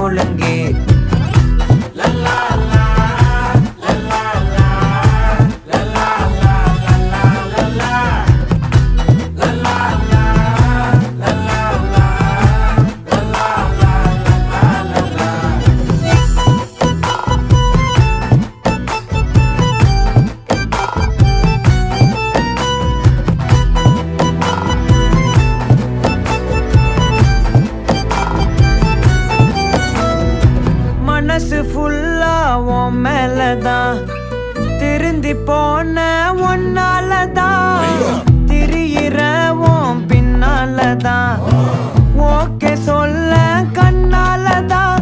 ஒழுங்கு. மனசு ஃபுல்லா உன் மேலதான், திருந்தி போன ஒன்னாலதான், திரியிற உன் பின்னாலதான், ஓகே சொல்ல கண்ணாலதான்.